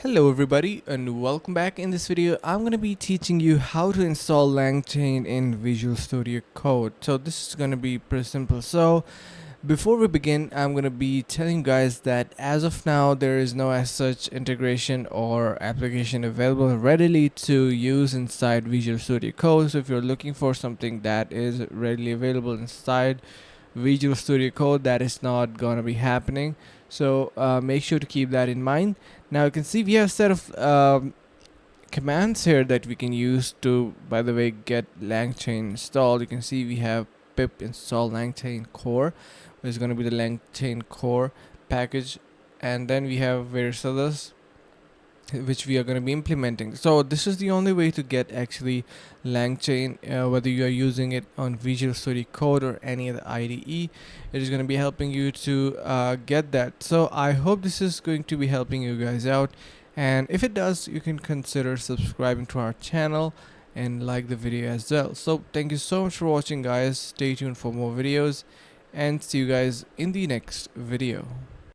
Hello everybody and welcome back. In this video I'm going to be teaching you how to install LangChain in Visual Studio Code. So this is going to be pretty simple. So before we begin, I'm going to be telling you guys that as of now there is no as such integration or application available readily to use inside Visual Studio Code. So if you're looking for something that is readily available inside Visual Studio Code, that is not going to be happening. So make sure to keep that in mind. Now you can see we have a set of commands here that we can use to, by the way, get LangChain installed. You can see we have pip install LangChain core, which is going to be the LangChain core package, and then we have various others which we are going to be implementing. So this is the only way to get actually LangChain, whether you are using it on Visual Studio Code or any other IDE. It is going to be helping you to get that. So I hope this is going to be helping you guys out, and if it does, you can consider subscribing to our channel and like the video as well. So thank you so much for watching, guys. Stay tuned for more videos and see you guys in the next video.